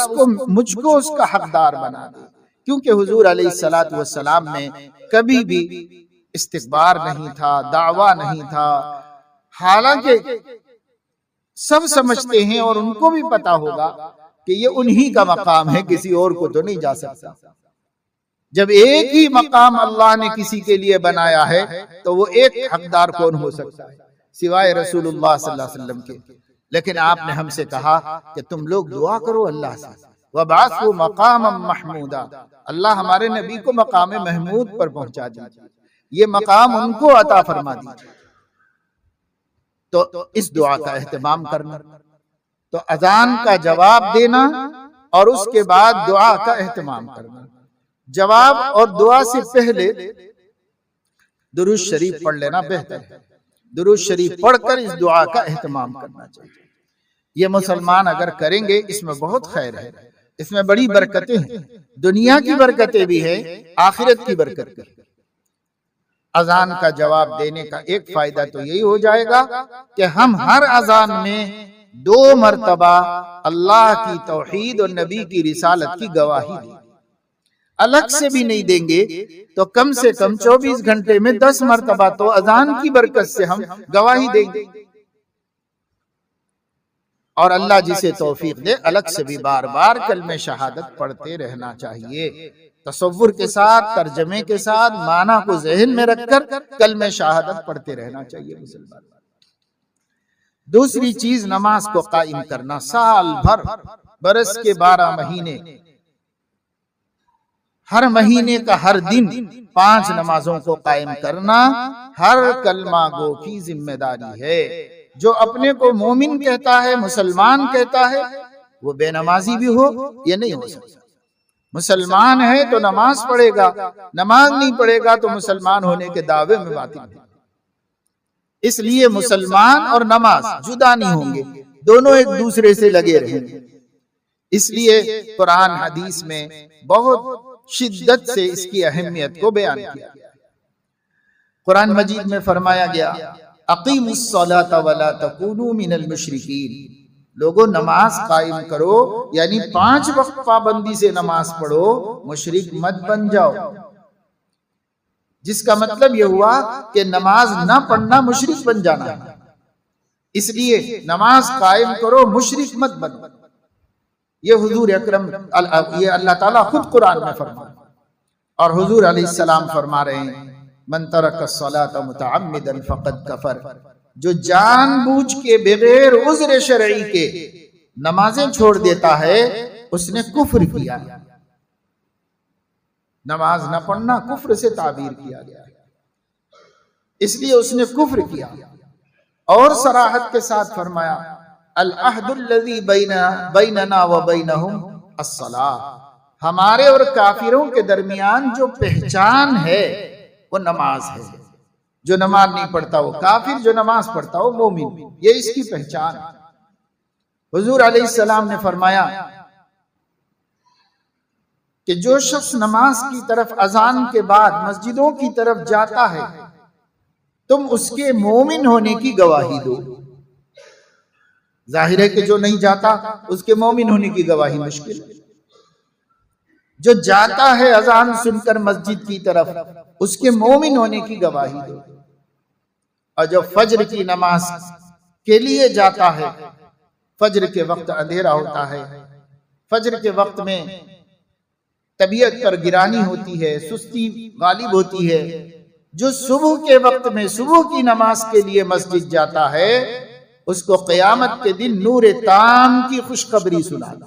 مجھ کو اس کا حقدار بنا دے، کیونکہ حضور علیہ السلام میں کبھی بھی استکبار نہیں تھا، دعویٰ نہیں تھا، حالانکہ سب سمجھتے ہیں اور ان کو بھی پتا ہوگا کہ یہ انہی کا مقام ہے، کسی اور کو تو نہیں جا سکتا۔ جب ایک ہی مقام اللہ نے کسی کے لیے بنایا ہے تو وہ ایک حقدار کون ہو سکتا ہے سوائے رسول اللہ صلی اللہ علیہ وسلم کے؟ لیکن آپ نے ہم سے کہا کہ تم لوگ دعا کرو اللہ سے، وَبَعَثُوا مَقَامًا مَحْمُودًا، اللہ ہمارے نبی کو مقام محمود پر پہنچا دیجیے، یہ مقام ان کو عطا فرما دیجیے۔ تو اس دعا کا اہتمام کرنا، تو اذان کا جواب دینا اور اس کے بعد دعا کا اہتمام کرنا۔ جواب اور دعا سے پہلے درود شریف پڑھ لینا بہتر ہے، درود شریف پڑھ کر اس دعا کا اہتمام کرنا چاہیے۔ یہ مسلمان اگر کریں گے اس میں بہت خیر ہے، اس میں بڑی برکتیں ہیں، دنیا کی برکتیں بھی ہیں، آخرت کی برکت بھی۔ اذان کا جواب دینے کا ایک فائدہ تو یہی ہو جائے گا کہ ہم ہر اذان میں 2 مرتبہ اللہ کی توحید اور نبی کی رسالت کی گواہی دیں، الگ سے بھی نہیں دیں گے تو کم سے کم 24 گھنٹے میں 10 مرتبہ تو اذان کی برکت سے ہم گواہی دیں گے۔ اور اللہ جسے توفیق دے الگ سے بھی بار بار کلمہ شہادت پڑھتے رہنا چاہیے، تصور کے ساتھ، ترجمے کے ساتھ، معنی کو ذہن میں رکھ کر کلمہ شہادت پڑھتے رہنا چاہیے مسلمان۔ دوسری چیز نماز کو قائم کرنا، سال بھر، برس کے 12 مہینے، ہر مہینے کا ہر دن 5 نمازوں کو قائم کرنا ہر کلمہ گو کی ذمہ داری ہے۔ جو اپنے کو مومن کہتا ہے، مسلمان کہتا ہے، وہ بے نمازی بھی ہو یہ نہیں ہو سکتا۔ مسلمان ہے تو نماز پڑھے گا، نماز نہیں پڑھے گا تو مسلمان ہونے کے دعوے میں باطل ہے۔ اس لیے مسلمان اور نماز جدا نہیں ہوں گے، دونوں ایک دوسرے سے لگے رہیں گے۔ اس لیے قرآن حدیث میں بہت شدت سے اس کی اہمیت کو بیان کیا گیا۔ قرآن مجید میں فرمایا گیا اقیموا الصلاۃ ولا تکونوا من المشرکین، لوگوں نماز قائم کرو، یعنی 5 وقت پابندی سے نماز پڑھو، مشرک مت بن جاؤ۔ جس کا مطلب یہ ہوا کہ نماز نہ پڑھنا مشرک بن جانا ہے، اس لیے نماز قائم کرو، مشرک مت بن۔ یہ حضور اکرم، یہ اللہ تعالیٰ خود قرآن میں فرما، اور حضور علیہ السلام فرما رہے ہیں من ترک الصلاۃ متعمدا فقد کفر، جو جان بوجھ کے بغیر عذر شرعی کے نمازیں چھوڑ دیتا ہے اس نے کفر کیا۔ نماز نہ پڑھنا کفر سے تعبیر کیا گیا ہے، اس لیے اس نے کفر کیا۔ اور صراحت کے ساتھ فرمایا العہد الذی بیننا وبینہم الصلاۃ، ہمارے اور کافروں کے درمیان جو پہچان ہے وہ نماز ہے۔ جو نماز نہیں پڑھتا وہ کافر، جو نماز پڑھتا وہ مومن، یہ اس کی پہچان ہے۔ حضور علیہ السلام نے فرمایا کہ جو شخص نماز کی طرف اذان کے بعد مسجدوں کی طرف جاتا ہے تم اس کے مومن ہونے کی گواہی دو۔ ظاہر ہے کہ جو نہیں جاتا اس کے مومن ہونے کی گواہی مشکل ہے۔ جو جاتا ہے اذان سن کر مسجد کی طرف اس کے مومن ہونے کی گواہی دو۔ اور جو فجر کی نماز کے لیے جاتا ہے، فجر کے وقت اندھیرا ہوتا ہے، فجر کے وقت میں طبیعت پر گرانی ہوتی ہے، سستی غالب ہوتی ہے، جو صبح کے وقت میں صبح کی نماز کے لیے مسجد جاتا ہے اس کو قیامت کے دن نور تام کی خوشخبری سنانا،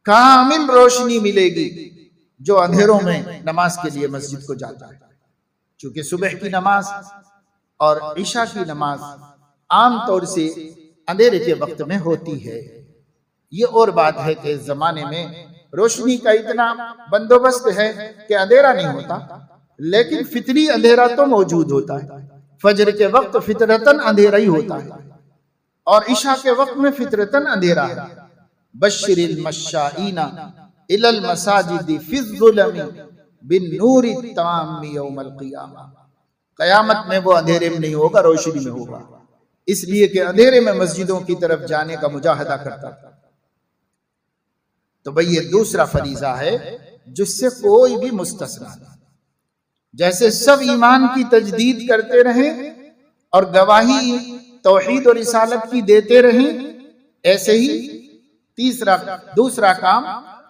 کامل روشنی ملے گی جو اندھیروں میں نماز کے لیے مسجد کو جاتا ہے۔ چونکہ صبح کی نماز اور عشاء کی نماز عام طور سے اندھیرے کے وقت میں ہوتی ہے، یہ اور بات ہے کہ اس زمانے میں روشنی کا اتنا بندوبست ہے کہ اندھیرا نہیں ہوتا، لیکن فطری اندھیرا تو موجود ہوتا ہے۔ فجر کے وقت فطرتاً اندھیرا ہی ہوتا ہے، اور عشاء کے وقت میں فطرتاً اندھیرا ہے۔ بشر المشائین الی المساجد فی الظلم بالنور التام یوم القیامہ، قیامت میں وہ اندھیرے میں نہیں ہوگا، روشنی میں ہوگا، اس لیے کہ اندھیرے میں مسجدوں کی طرف جانے کا مجاہدہ کرتا تھا۔ تو بھئی یہ دوسرا فریضہ ہے جس سے کوئی بھی مستثنا نہیں۔ جیسے سب ایمان کی تجدید کرتے رہیں اور گواہی توحید اور رسالت کی دیتے رہیں، ایسے ہی دوسرا کام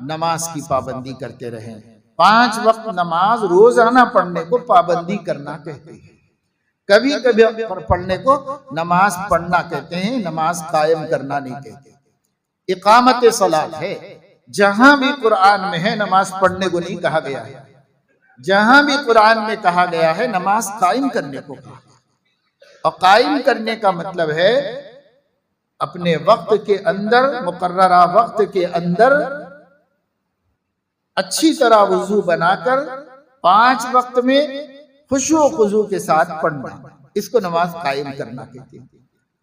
نماز کی پابندی کرتے رہیں۔ 5 وقت نماز روزانہ پڑھنے کو پابندی کرنا کہتے ہیں، کبھی کبھی پڑھنے کو نماز پڑھنا کہتے ہیں، نماز قائم کرنا نہیں کہتے۔ اقامت صلاۃ ہے، جہاں بھی قرآن میں ہے نماز پڑھنے کو نہیں کہا گیا ہے، جہاں بھی قرآن میں کہا گیا ہے نماز قائم کرنے کو کہا۔ اور قائم کرنے کا مطلب ہے اپنے وقت کے اندر، مقررہ وقت کے اندر اچھی طرح وضو بنا کر 5 وقت میں خشوع و خضوع کے ساتھ پڑھنا، اس کو نماز قائم کرنا کہتے ہیں۔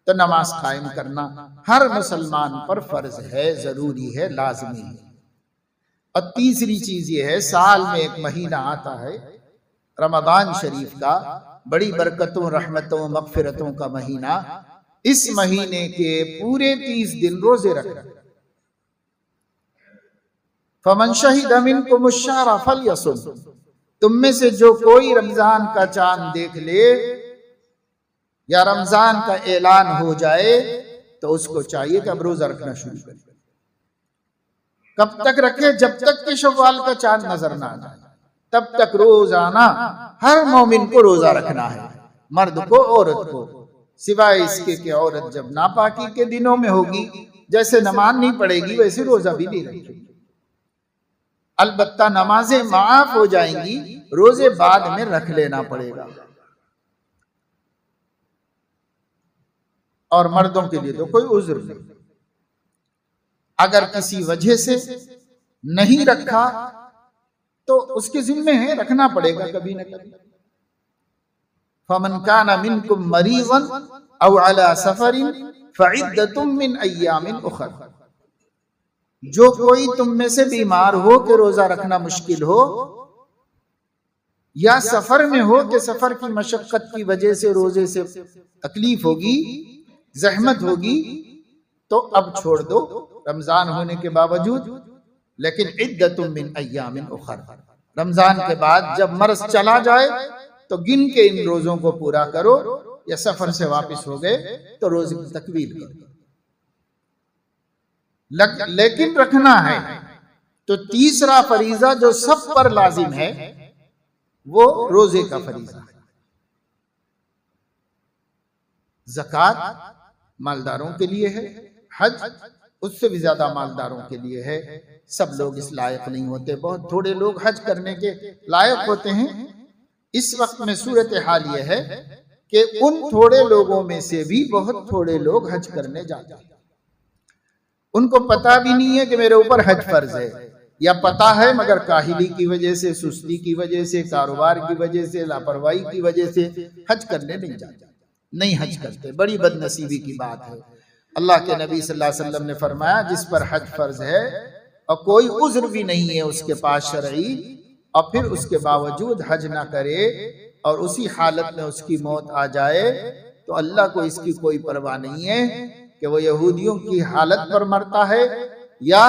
تو نماز قائم کرنا ہر مسلمان پر فرض ہے، ضروری ہے، لازمی ہے۔ اور تیسری چیز یہ ہے، سال میں ایک مہینہ آتا ہے رمضان شریف کا، بڑی برکتوں، رحمتوں، مغفرتوں کا مہینہ۔ اس مہینے کے پورے 30 دن روزے رکھنا۔ فَمَنْ شَهِدَ مِنْكُمُ الشَّهْرَ فَلْيَصُمْ، تم میں سے جو کوئی رمضان کا چاند دیکھ لے یا رمضان کا اعلان ہو جائے تو اس کو چاہیے کہ اب روزہ رکھنا شروع کرے۔ کب تک رکھے؟ جب تک کہ شوال کا چاند نظر نہ آ جائے، تب تک روزانہ ہر مومن کو روزہ رکھنا ہے، مرد کو، عورت کو، سوائے اس کے کہ عورت جب ناپاکی کے دنوں میں ہوگی، جیسے نماز نہیں پڑھے گی ویسے روزہ بھی نہیں رکھے گی۔ البتہ نمازیں معاف ہو جائیں گی، روزے بعد میں رکھ لینا پڑے گا۔ اور مردوں کے لیے تو کوئی عذر نہیں، اگر کسی وجہ سے نہیں رکھا تو اس کے ذمہ ہے، رکھنا پڑے گا کبھی نہ کبھی۔ فَمَنْ كَانَ مِنْكُمْ مَرِيضًا أَوْ عَلَى سَفَرٍ فَعِدَّةٌ مِّنْ أَيَّامٍ أُخَرَ، جو کوئی تم میں سے بیمار ہو کہ روزہ رکھنا مشکل ہو، یا سفر میں ہو کہ سفر کی مشقت کی وجہ سے روزے سے تکلیف ہوگی، زحمت ہوگی، تو اب چھوڑ دو رمضان ہونے کے باوجود، لیکن عدۃ من ایام اخر، رمضان کے بعد جب مرض چلا جائے تو گن کے ان روزوں کو پورا کرو، یا سفر سے واپس ہو گئے تو روزے کی تکمیل کرو، لیکن رکھنا ہے۔ تو تیسرا فریضہ جو سب پر لازم ہے وہ روزے کا فریضہ ہے۔ زکوٰۃ مالداروں کے لیے ہے، حج اس سے بھی زیادہ مالداروں کے لیے ہے۔ سب لوگ اس لائق نہیں ہوتے، بہت تھوڑے لوگ حج کرنے کے لائق ہوتے ہیں۔ اس وقت میں صورتحال یہ ہے کہ ان تھوڑے لوگوں میں سے بھی بہت تھوڑے لوگ حج کرنے جاتے ہیں، ان کو پتہ بھی نہیں ہے کہ میرے اوپر حج فرض ہے، یا پتہ ہے مگر کاہلی کی وجہ سے، سستی کی وجہ سے، کاروبار کی وجہ سے، لاپرواہی کی وجہ سے حج کرنے نہیں جاتے، نہیں حج کرتے۔ بڑی بد نصیبی کی بات ہے۔ اللہ کے نبی صلی اللہ علیہ وسلم نے فرمایا جس پر حج فرض ہے اور کوئی عذر بھی نہیں ہے اس کے پاس شرعی، اور پھر اس کے باوجود حج نہ کرے اور اسی حالت میں اس کی موت آ جائے، تو اللہ کو اس کی کوئی پرواہ نہیں ہے کہ وہ یہودیوں کی حالت پر مرتا ہے یا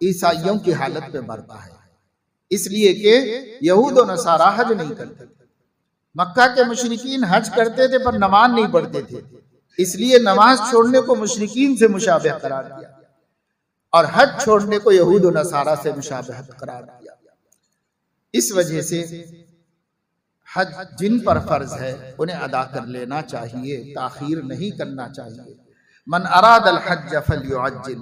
عیسائیوں کی حالت پہ مرتا ہے، اس لیے کہ یہود و نصارہ حج نہیں کرتے۔ مکہ کے مشرکین حج کرتے تھے پر نماز نہیں پڑھتے تھے، اس لیے نماز چھوڑنے کو مشرکین سے مشابہ قرار دیا، اور حج چھوڑنے کو یہود و نصارہ سے مشابہت قرار دیا۔ اس وجہ سے حج جن پر فرض ہے انہیں ادا کر لینا چاہیے، تاخیر نہیں کرنا چاہیے۔ من اراد الحج فلیعجل،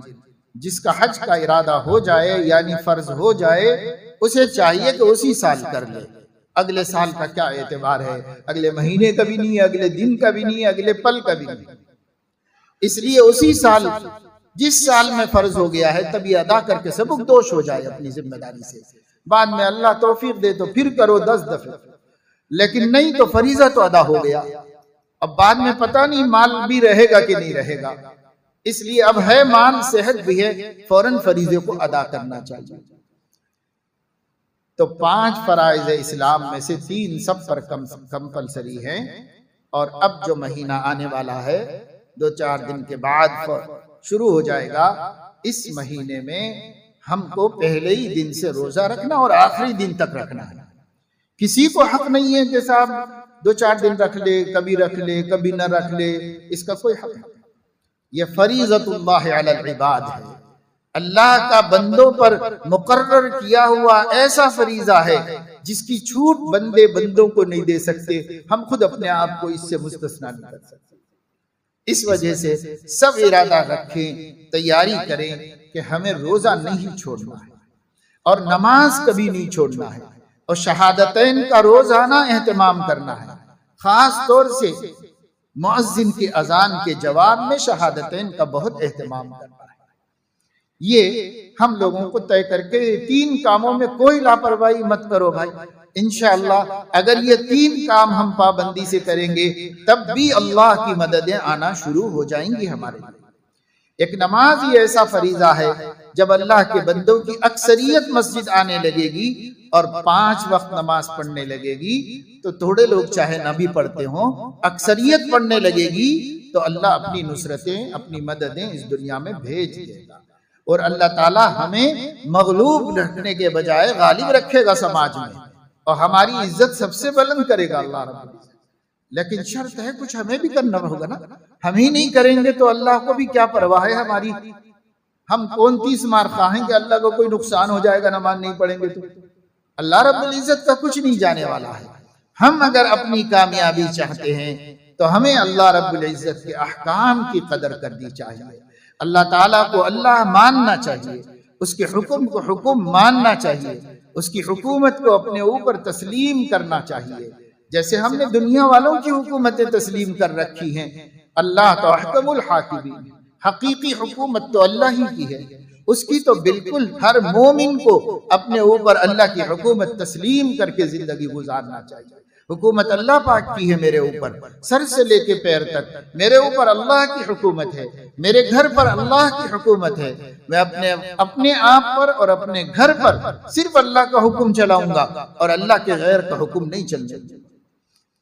جس کا حج کا ارادہ ہو جائے یعنی فرض ہو جائے، اسے چاہیے کہ اسی سال کر لے۔ اگلے سال کا کیا اعتبار ہے؟ اگلے مہینے کا بھی نہیں ہے، اگلے دن کا بھی نہیں ہے، اگلے پل کا بھی نہیں ہے۔ اس لیے اسی سال جس سال میں فرض ہو گیا ہے تبھی ادا کر کے سبکدوش ہو جائے اپنی ذمہ داری سے، بعد میں اللہ توفیق دے تو پھر کرو 10 دفعہ، لیکن نہیں تو فریضہ تو ادا ہو گیا، اب بعد میں پتہ نہیں مال بھی رہے گا کہ نہیں رہے گا، اس لیے اب ہے مال، صحت بھی ہے، فوراً فریضے کو ادا کرنا چاہیے۔ تو 5 فرائض اسلام میں سے 3 سب پر کمپلسری ہیں، اور اب جو مہینہ آنے والا ہے 2-4 دن کے بعد شروع ہو جائے گا، اس مہینے میں ہم کو پہلے ہی دن سے روزہ رکھنا اور آخری دن تک رکھنا ہے۔ کسی کو حق نہیں ہے کہ صاحب 2-4 دن رکھ لے، کبھی رکھ لے کبھی نہ رکھ لے، اس کا کوئی حق نہیں۔ یہ فریضۃ اللہ علی العباد ہے، اللہ کا بندوں پر مقرر کیا ہوا ایسا فریضہ ہے جس کی چھوٹ بندوں کو نہیں دے سکتے، ہم خود اپنے آپ کو اس سے مستثنا نہیں کر سکتے۔ اس وجہ سے سب ارادہ رکھیں، تیاری کریں کہ ہمیں روزہ نہیں چھوڑنا ہے اور نماز کبھی نہیں چھوڑنا ہے، اور شہادتین کا روزانہ اہتمام کرنا ہے، خاص طور سے مؤذن کی اذان کے جواب میں شہادتین کا بہت اہتمام کرنا ہے۔ یہ ہم لوگوں کو طے کر کے 3 کاموں میں کوئی لاپرواہی مت کرو بھائی، انشاءاللہ اگر یہ 3 کام ہم پابندی سے کریں گے تب بھی اللہ کی مددیں آنا شروع ہو جائیں گی ہمارے لیے۔ ایک نماز ہی ایسا فریضہ ہے جب اللہ کے بندوں کی اکثریت مسجد آنے لگے گی اور 5 وقت نماز پڑھنے لگے گی تو تھوڑے لوگ چاہے نہ بھی پڑھتے ہوں، اکثریت پڑھنے لگے گی تو اللہ اپنی نصرتیں، اپنی مددیں اس دنیا میں بھیج دے گا، اور اللہ تعالی ہمیں مغلوب رکھنے کے بجائے غالب رکھے گا سماج میں، اور ہماری عزت سب سے بلند کرے گا اللہ رب العزت۔ لیکن شرط ہے کچھ ہمیں بھی کرنا ہوگا نا، ہم ہی نہیں کریں گے تو اللہ کو بھی کیا پرواہ ہے ہماری، ہم کون 30 مار خواہیں کہ اللہ کو کوئی نقصان ہو جائے گا نماز نہیں پڑھیں گے تو، اللہ رب العزت کا کچھ نہیں جانے والا ہے۔ ہم اگر اپنی کامیابی چاہتے ہیں تو ہمیں اللہ رب العزت کے احکام کی قدر کرنی چاہیے، اللہ تعالیٰ کو اللہ ماننا چاہیے، اس کے حکم کو حکم ماننا چاہیے، اس کی حکومت کو اپنے اوپر تسلیم کرنا چاہیے، جیسے ہم نے دنیا والوں کی حکومتیں تسلیم کر رکھی ہیں۔ اللہ تو احکم الحاکمین، حقیقی حکومت تو اللہ ہی کی ہے، اس کی تو بالکل ہر مومن کو اپنے اوپر اللہ کی حکومت تسلیم کر کے زندگی گزارنا چاہیے۔ حکومت اللہ پاک کی ہے میرے اوپر، سر سے لے کے پیر تک میرے اوپر اللہ کی حکومت ہے، میرے گھر پر اللہ کی حکومت ہے، میں اپنے آپ پر اور اپنے گھر پر صرف اللہ کا حکم چلاؤں گا اور اللہ کے غیر کا حکم نہیں چلنے دوں گا۔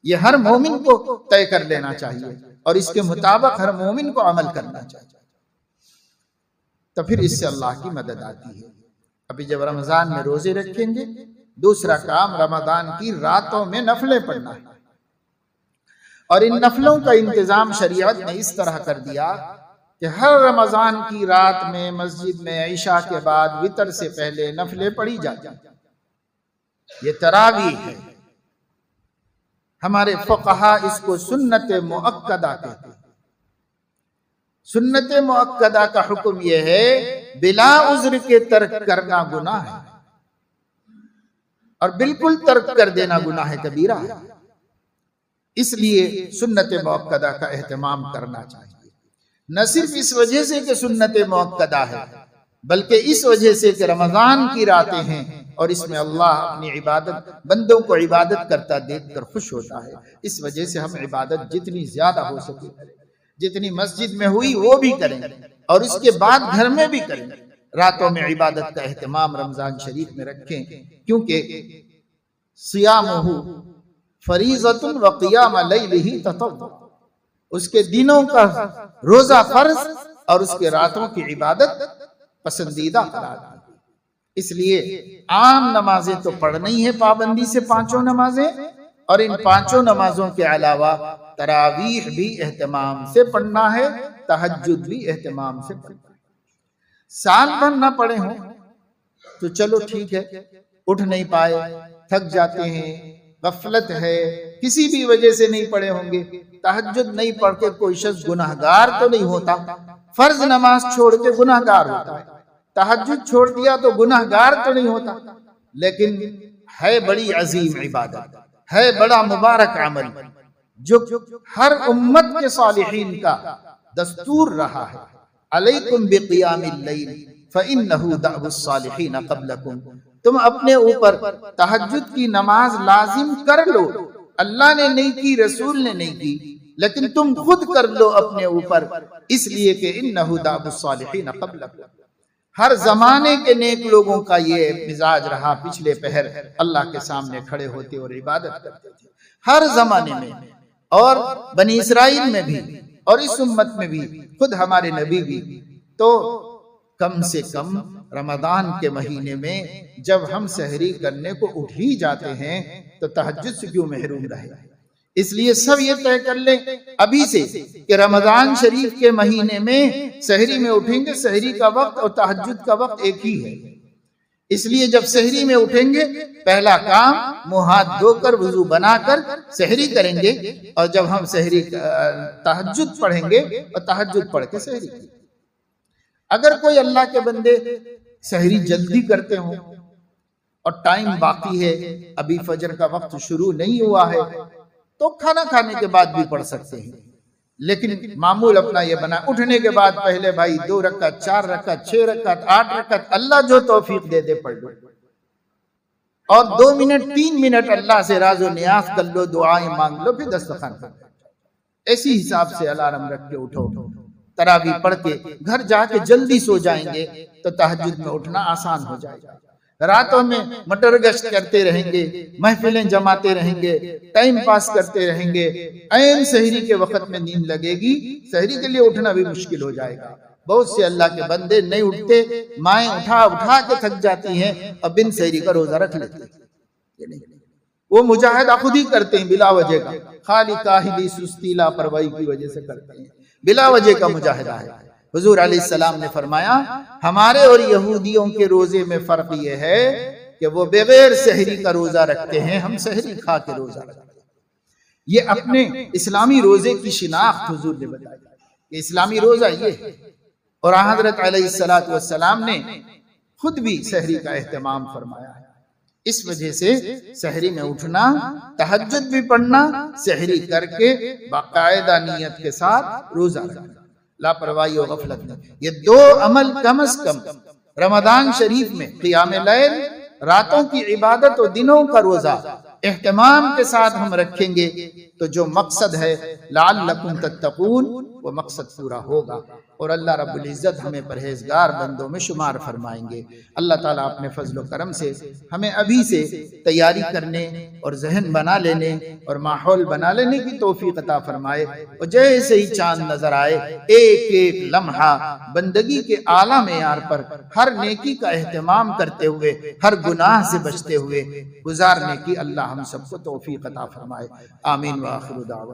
یہ ہر مومن کو طے کر لینا چاہیے اور اس کے مطابق ہر مومن کو عمل کرنا چاہیے، تو پھر اس سے اللہ کی مدد آتی ہے۔ ابھی جب رمضان میں روزے رکھیں گے، دوسرا کام رمضان کی راتوں میں نفلیں پڑھنا ہے، اور ان نفلوں کا انتظام شریعت نے اس طرح کر دیا کہ ہر رمضان کی رات میں مسجد میں عشاء کے بعد وتر سے پہلے نفلیں پڑھی جاتی ہیں۔ یہ تراویح ہے، ہمارے فقہا اس کو سنت مؤکدہ کہتے ہیں۔ سنت مؤکدہ کا حکم یہ ہے بلا عذر کے ترک کرنا گناہ ہے، اور بالکل ترک کر دینا گناہ کبیرہ ہے، اس لیے سنت مؤکدہ کا اہتمام کرنا چاہیے، نہ صرف اس وجہ سے کہ سنت مؤکدہ ہے بلکہ اس وجہ سے کہ رمضان کی راتیں ہیں اور اس میں اللہ اپنی عبادت بندوں کو عبادت کرتا دیکھ کر خوش ہوتا ہے، اس وجہ سے ہم عبادت جتنی زیادہ ہو سکے کریں، جتنی مسجد میں ہوئی وہ بھی کریں اور اس کے بعد گھر میں بھی کریں، راتوں میں عبادت کا اہتمام رمضان شریف میں رکھیں، کیونکہ صیامہ فریضۃ وقیام لیلہ تطوع، اس کے دنوں کا روزہ فرض اور اس کے راتوں کی عبادت پسندیدہ قرار دی۔ اس لیے عام نمازیں تو پڑھنی ہے پابندی سے 5 نمازیں، اور ان 5 نمازوں کے علاوہ تراویح بھی اہتمام سے پڑھنا ہے، تہجد بھی اہتمام سے پڑھنا ہے۔ سال بھر نہ پڑھے ہوں تو چلو ٹھیک ہے، اٹھ نہیں پائے، تھک جاتے ہیں، غفلت ہے، کسی بھی وجہ سے نہیں پڑھے ہوں گے، تہجد نہیں پڑھ کے کوئی شخص گناہگار تو نہیں ہوتا، فرض نماز چھوڑ کے گناہگار ہوتا ہے، تہجد چھوڑ دیا تو گناہگار تو نہیں ہوتا، لیکن ہے بڑی عظیم عبادت، ہے بڑا مبارک عمل جو ہر امت کے صالحین کا دستور رہا ہے۔ علیکم بقیام اللیل فإنہ دأب الصالحین قبلکم، تم اپنے اوپر تہجد کی نماز لازم کر لو، اللہ نے نہیں کی، رسول نے نہیں کی، لیکن تم خود کر لو اپنے اوپر، اس لیے کہ انہ دأب الصالحین قبلکم، ہر زمانے کے نیک لوگوں کا یہ مزاج رہا، پچھلے پہر اللہ کے سامنے کھڑے ہوتے اور عبادت کرتے تھے، ہر زمانے میں، اور بنی اسرائیل میں بھی اور اس امت میں بھی، خود ہمارے نبی بھی۔ تو کم سے کم رمضان کے مہینے میں جب ہم سحری کرنے کو اٹھ ہی جاتے ہیں تو تہجد سے کیوں محروم رہے؟ اس لیے سب یہ طے کر لیں ابھی سے کہ رمضان شریف کے مہینے میں سحری میں اٹھیں گے، سحری کا وقت اور تہجد کا وقت ایک ہی ہے، اس لیے جب سحری میں اٹھیں گے پہلا کام منہ ہاتھ دھو کر وضو بنا کر سحری کریں گے، اور جب ہم سحری تہجد پڑھیں گے اور تہجد پڑھ کے سحری کریں گے۔ اگر کوئی اللہ کے بندے سحری جلدی کرتے ہوں اور ٹائم باقی ہے، ابھی فجر کا وقت شروع نہیں ہوا ہے، تو کھانا کھانے کے بعد بھی پڑھ سکتے ہیں، لیکن معمول اپنا یہ بنا اٹھنے کے بعد پہلے بھائی 2 رکعت 4 رکعت 6 رکعت 8 رکعت اللہ جو توفیق دے دے پڑھ لو، اور 2 منٹ 3 منٹ اللہ سے راز و نیاز کر لو، دعائیں مانگ لو، پھر دسترخوان کر لو۔ ایسی حساب سے الارم رکھ کے اٹھو، تراویح پڑھ کے گھر جا کے جلدی سو جائیں گے تو تہجد میں اٹھنا آسان ہو جائے گا۔ راتوں میں مٹر گشت کرتے رہیں گے، محفلیں جماتے رہیں گے، ٹائم پاس کرتے رہیں گے، عین سحری کے وقت میں نیند لگے گی، سحری کے لیے اٹھنا بھی مشکل ہو جائے گا۔ بہت سے اللہ کے بندے نہیں اٹھتے، مائیں اٹھا کے تھک جاتی ہیں اور بن سحری کا روزہ رکھ لیتے ہیں، وہ مجاہدہ خود ہی کرتے ہیں بلا وجہ کا، خالی کاہلی سستی لاپرواہی کی وجہ سے کرتے ہیں، بلا وجہ کا مجاہدہ ہے۔ حضور علیہ السلام نے فرمایا ہمارے اور یہودیوں کے روزے میں فرق یہ ہے کہ وہ بغیر سحری کا روزہ رکھتے ہیں، ہم سحری کھا کے روزہ رکھتے ہیں۔ یہ اپنے اسلامی روزے کی شناخت حضور نے بتائی کہ اسلامی روزہ یہ ہے، اور حضرت علیہ السلام نے خود بھی سحری کا اہتمام فرمایا ہے۔ اس وجہ سے سحری میں اٹھنا، تہجد بھی پڑھنا، سحری کر کے باقاعدہ نیت کے ساتھ روزہ رکھنا، لاپرواہی و غفلت نہیں۔ یہ 2 عمل کم از کم رمضان شریف میں قیام لیل، راتوں کی عبادت و دنوں کا روزہ اہتمام کے ساتھ ہم رکھیں گے تو جو مقصد ہے لعلکم تتقون وہ مقصد پورا ہوگا، اور اللہ رب العزت ہمیں پرہیزگار بندوں میں شمار فرمائیں گے۔ اللہ تعالیٰ اپنے فضل و کرم سے ہمیں ابھی سے تیاری کرنے اور ذہن بنا لینے اور ماحول بنا لینے کی توفیق عطا فرمائے، اور جیسے ہی چاند نظر آئے ایک ایک لمحہ بندگی کے اعلیٰ معیار پر ہر نیکی کا اہتمام کرتے ہوئے، ہر گناہ سے بچتے ہوئے گزارنے کی اللہ ہم سب کو توفیق عطا فرمائے۔ آمین وآخر دعوانا۔